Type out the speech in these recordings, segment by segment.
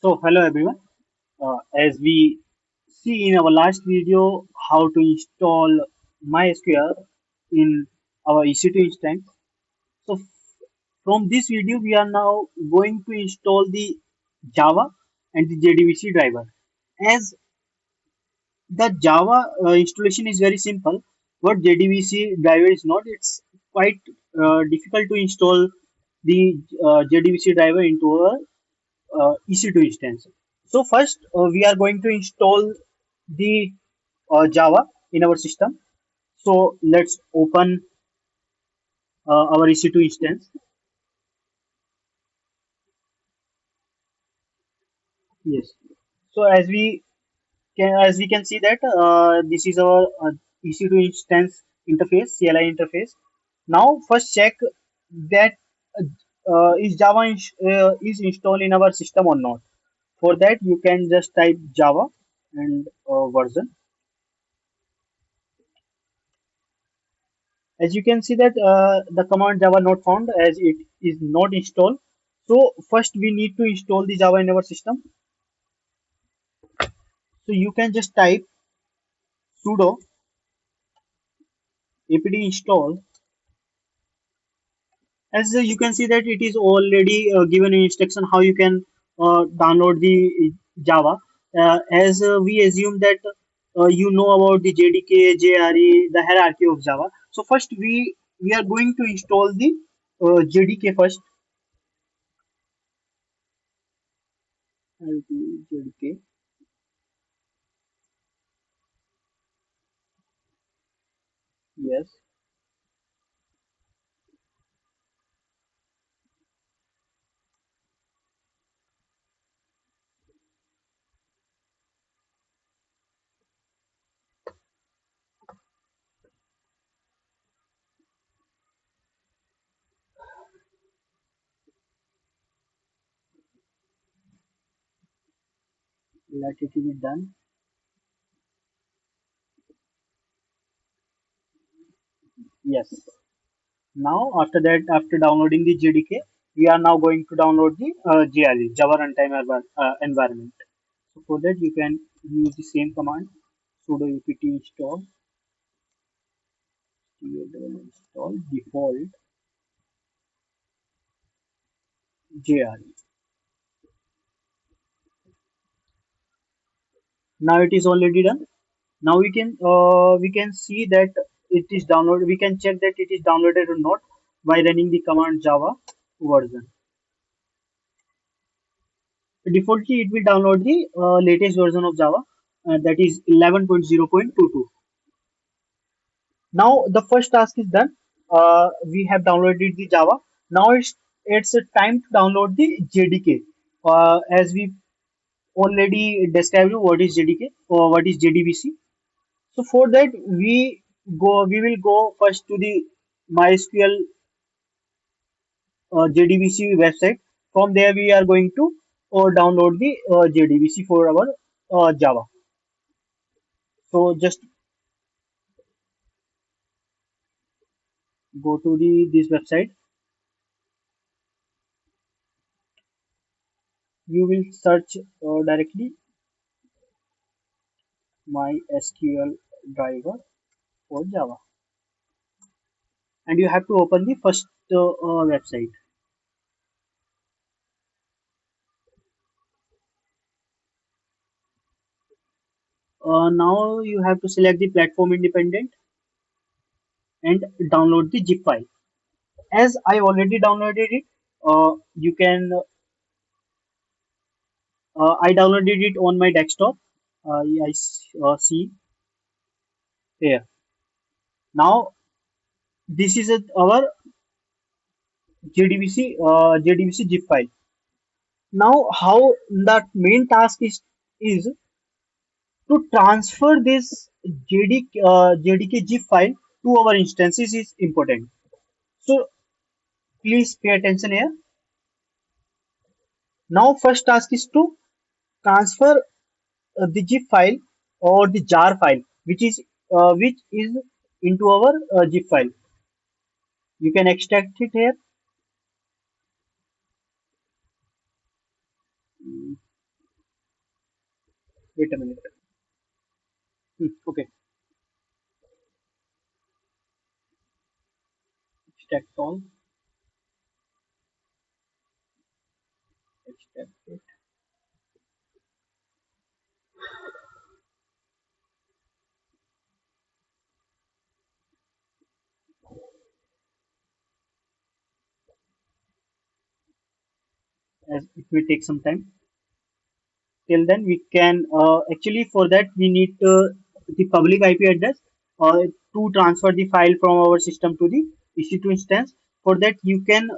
So hello everyone. As we see in our last video how to install MySQL in our EC2 instance. So from this video we are now going to install the Java and the JDBC driver. As the Java installation is very simple, what JDBC driver is not. It's quite difficult to install the JDBC driver into our EC2 instance. So first we are going to install the Java in our system. So let's open our EC2 instance. Yes. So as we can see that this is our EC2 instance interface, CLI interface. Now first check that is Java is installed in our system or not. For that you can just type Java and version. As you can see that the command Java not found as it is not installed. So first we need to install the Java in our system. So you can just type sudo apt install. As you can see that it is already given an instruction how you can download the Java. As we assume that you know about the JDK, JRE, the hierarchy of Java. So first we are going to install the JDK first. JDK. Yes. Let it be done. Yes. Now after that, after downloading the JDK, we are now going to download the JRE, Java Runtime Environment. So for that, you can use the same command sudo apt install default JRE. Now it is already done. Now we can see that it is downloaded. We can check that it is downloaded or not by running the command Java version. Defaultly, it will download the latest version of Java, that is 11.0.22. Now the first task is done. We have downloaded the Java. Now it's a time to download the JDK. As we already described what is JDK or what is JDBC. So for that we will go first to the MySQL JDBC website. From there we are going to download the JDBC for our Java. So just go to the this website. You will search directly MySQL driver for Java, and you have to open the first website. Now you have to select the platform independent and download the zip file. As I already downloaded it, you can I downloaded it on my desktop. See here. Now this is our JDBC zip file. Now how the main task is to transfer this JDK zip file to our instances is important. So please pay attention here. Now first task is to transfer the zip file or the jar file which is into our zip file. You can extract it here. Wait a minute. Okay. Extract all. Extract it. As it will take some time. Till then, we can actually for that we need the public IP address to transfer the file from our system to the EC2 instance. For that, you can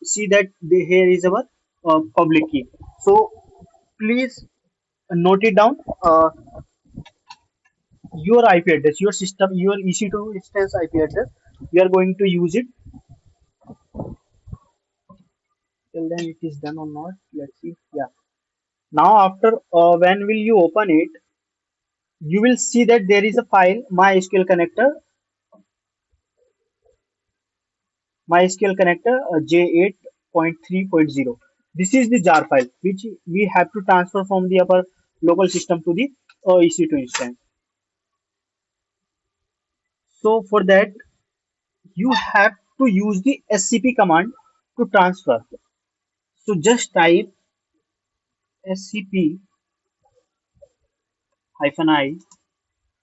see that here is our public key. So please note it down. Your IP address, your system, your EC2 instance IP address. We are going to use it. Till then, it is done or not? Let's see. Yeah. Now, after when will you open it? You will see that there is a file MySQL connector, J8.3.0. This is the jar file which we have to transfer from the upper local system to the EC2 instance. So for that, you have to use the SCP command to transfer. So just type scp-i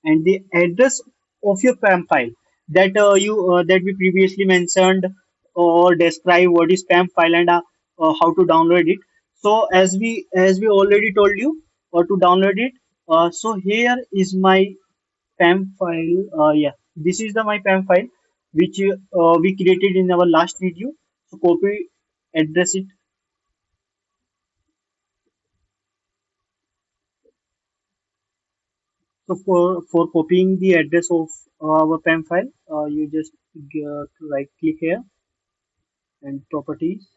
and the address of your PAM file that you that we previously mentioned or describe what is PAM file and how to download it. So as we already told you to download it. So here is my PAM file. Yeah, this is the my PAM file which we created in our last video. So copy address it. So for copying the address of our PAM file, you just right click here and properties,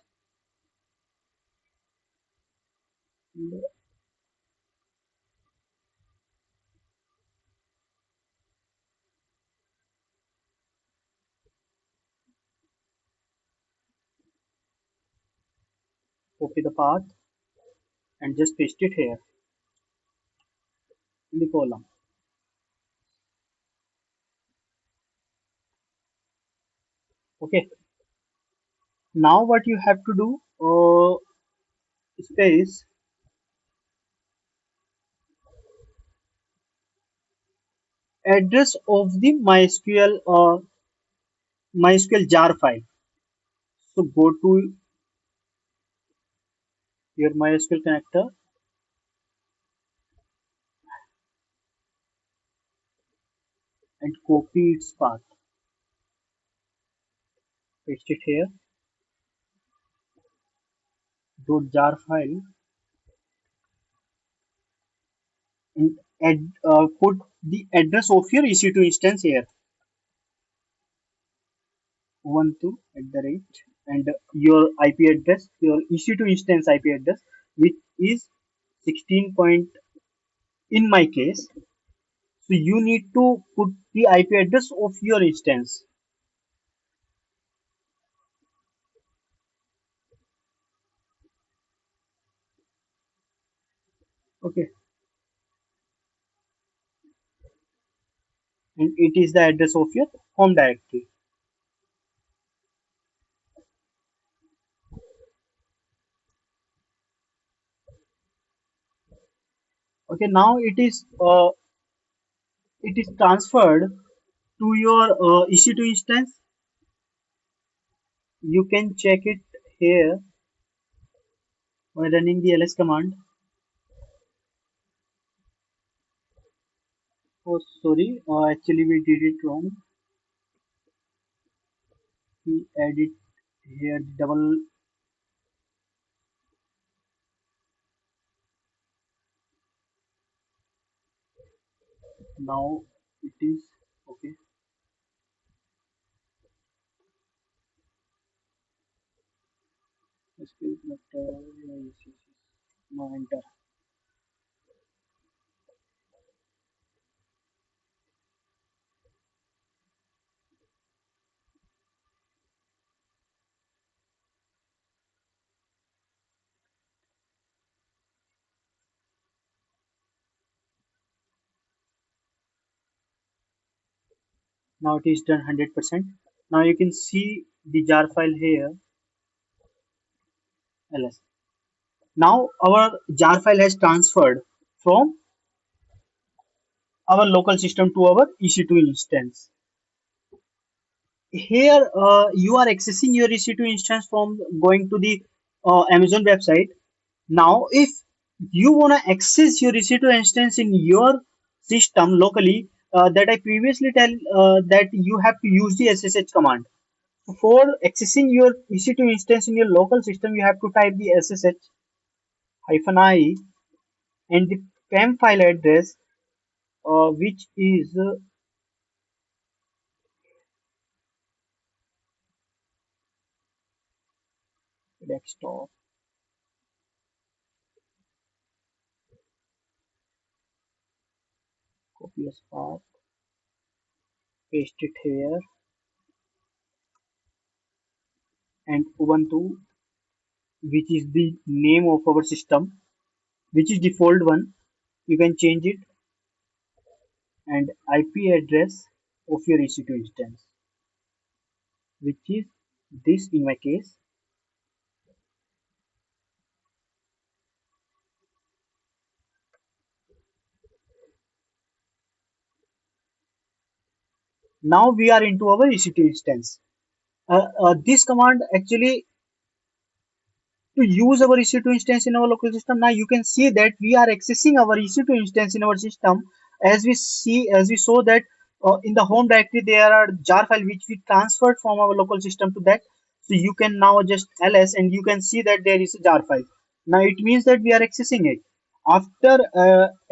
and copy the path and just paste it here in the column. Okay. Now what you have to do, space address of the MySQL jar file. So go to your MySQL connector and copy its path, paste it here. Dot jar file and put the address of your EC2 instance here. 12 at the rate and your IP address, your EC2 instance IP address, which is 16 point in my case. So you need to put the IP address of your instance. Okay, and it is the address of your home directory. Okay, now it is transferred to your EC2 instance. You can check it here by running the ls command. Oh, sorry, actually we did it wrong. We added here double. Now it is okay. SQL connector. Yes, yes, yes. Now enter. Now it is done 100%. Now you can see the jar file here, ls. Now our jar file has transferred from our local system to our EC2 instance. Here you are accessing your EC2 instance from going to the Amazon website. Now, if you want to access your EC2 instance in your system locally, that I previously tell that you have to use the SSH command. For accessing your EC2 instance in your local system, you have to type the SSH -i and the PEM file address, which is desktop. Copy as path, paste it here, and Ubuntu, which is the name of our system, which is default one. You can change it, and IP address of your EC2 instance, which is this in my case. Now we are into our EC2 instance. This command actually to use our EC2 instance in our local system. Now you can see that we are accessing our EC2 instance in our system. As we saw that in the home directory there are jar file which we transferred from our local system to that. So you can now just ls and you can see that there is a jar file. Now it means that we are accessing it. After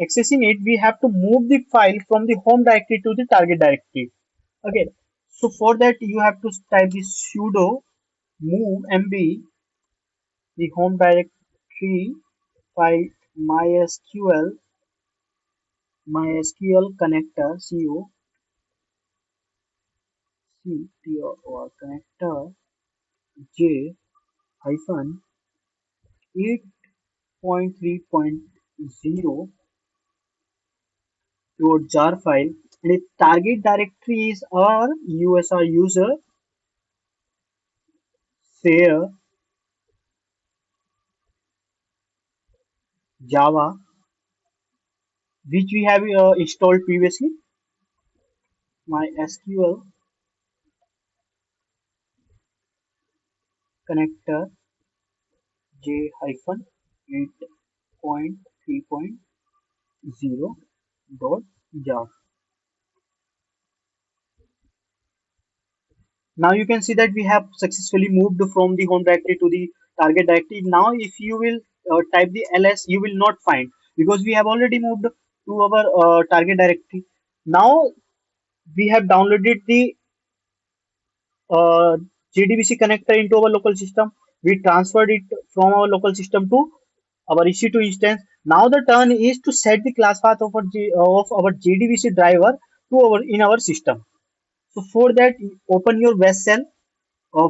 accessing it, we have to move the file from the home directory to the target directory. Okay. So for that you have to type this sudo move mb the home directory file mysql connector ctor connector j hyphen 8.3.0 dot jar file, and its target directory is our usr user share java, which we have installed previously. MySQL connector j hyphen 8.3.0 dot jar. Now you can see that we have successfully moved from the home directory to the target directory. Now if you will type the ls, you will not find, because we have already moved to our target directory. Now we have downloaded the uh, JDBC connector into our local system. We transferred it from our local system to our EC2 instance. Now the turn is to set the class path of our JDBC driver to our in our system. So for that, open your west cell.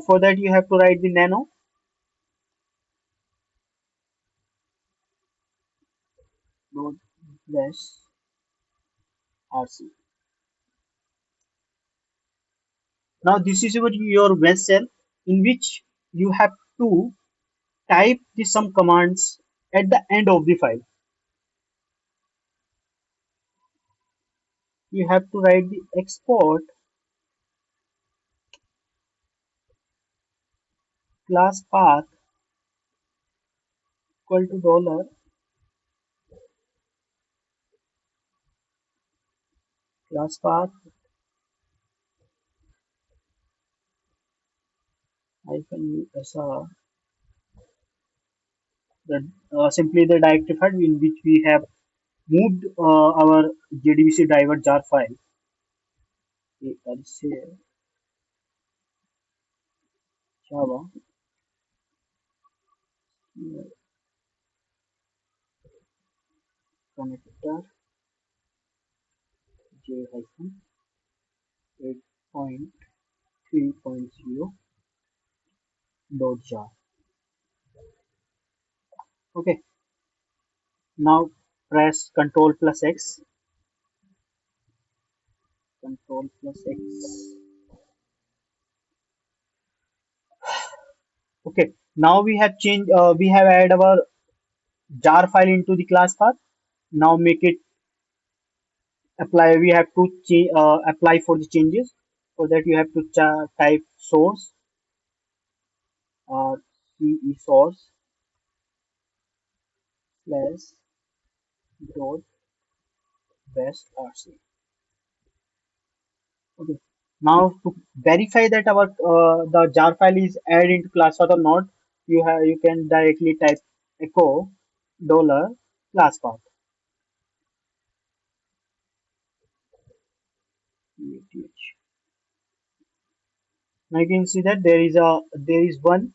For that, you have to write the nano dot dash rc. Now this is your west cell in which you have to type the some commands at the end of the file. You have to write the export class path equal to dollar class path hyphen usr, the simply the directory file in which we have moved our JDBC driver jar file. Share java connector j hyphen 8.3.0 dot jar. Okay, now press Ctrl plus X. control plus X. Okay, now we have changed, we have added our jar file into the class path. Now make it apply. We have to change, apply for the changes. For that, you have to type source or ce source slash dot best rc. Okay. Now to verify that our the jar file is added into class path or not, you can directly type echo dollar class path. Now you can see that there is one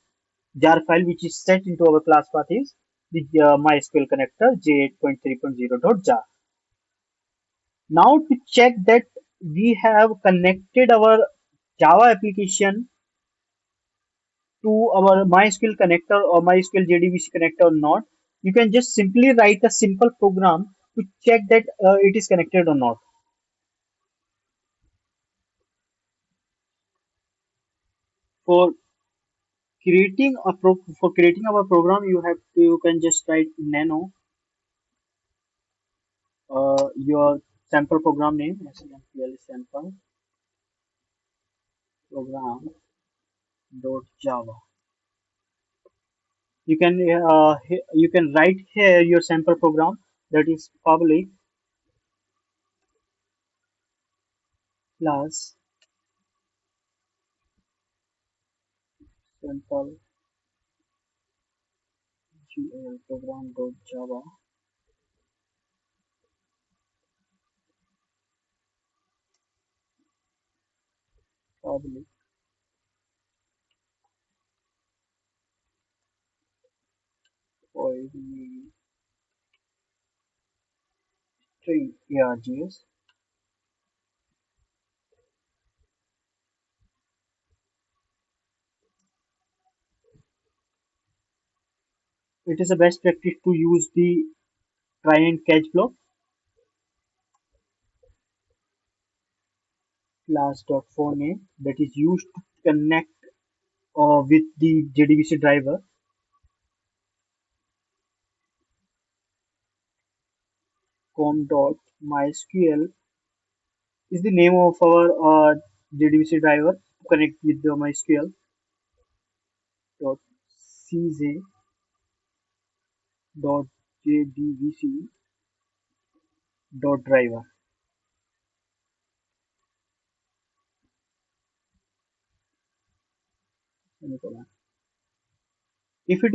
jar file which is set into our class path is the MySQL connector j8.3.0.jar. Now to check that we have connected our Java application to our MySQL connector or MySQL JDBC connector or not, you can just simply write a simple program to check that it is connected or not. For for creating our program, you can just write nano your sample program name SAMPL sample program dot java. You can write here your sample program that is public plus sample gl program dot java public for the string args. It is a best practice to use the try and catch block class dot phone name that is used to connect with the JDBC driver. Com dot mysql is the name of our JDBC driver to connect with the MySQL dot cj dot JDBC dot driver. If it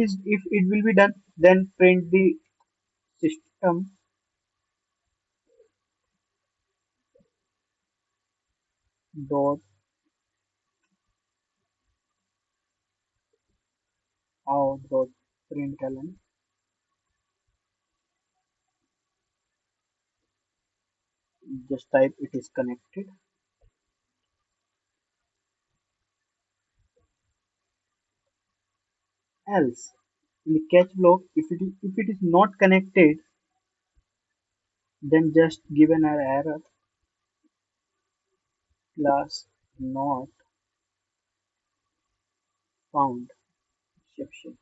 will be done, then print the system dot out dot println. Just type it is connected. Else in the catch block, if it is not connected, then just give an error class not found exception.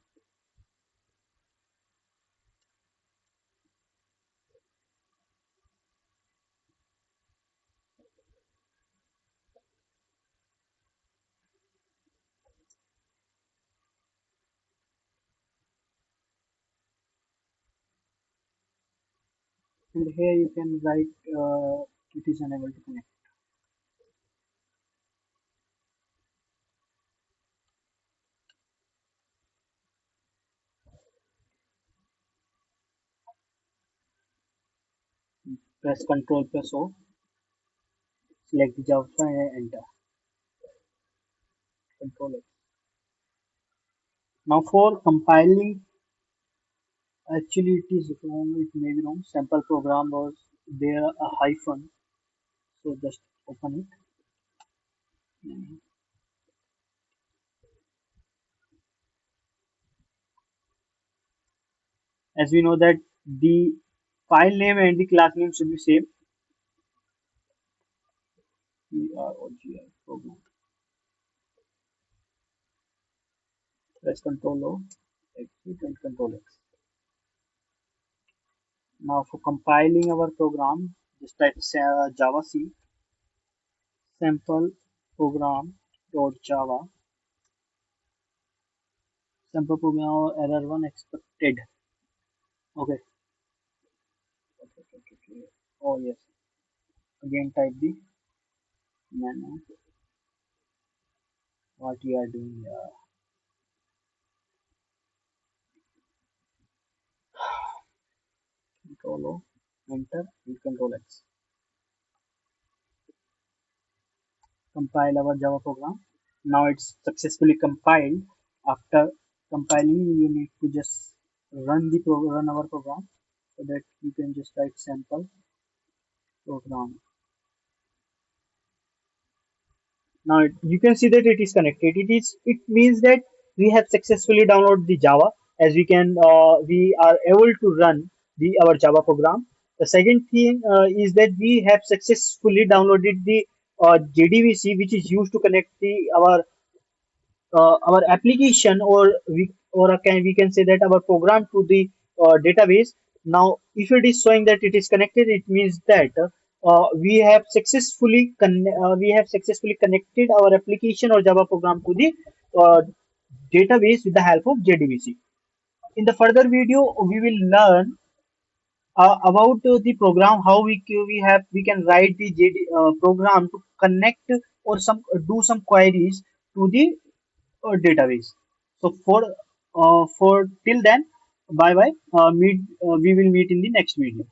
And here you can write it is unable to connect. Press Ctrl plus O, select the Java file and enter. Control X. Now for compiling, actually it is wrong, it may be wrong. Sample program was there a hyphen, so just open it. As we know that the file name and the class name should be same. program. Press Control O, exit and Control X. Now for compiling our program, just type Java C sample program dot Java sample program error one expected. Okay. Okay. Oh yes. Again type the menu. What you are doing here. Control O, enter and Control X. Compile our Java program. Now it's successfully compiled. After compiling, you need to just run our program so that you can just write sample program. Now you can see that it is connected. It means that we have successfully downloaded the Java as we are able to run the our Java program. The second thing is that we have successfully downloaded the JDBC, which is used to connect our application, we can say that our program to the database. Now if it is showing that it is connected, it means that we have successfully connected our application or Java program to the uh, database with the help of JDBC. In the further video we will learn about the program, how we can write the program to connect or some do some queries to the database. So for till then, bye bye. We will meet in the next video.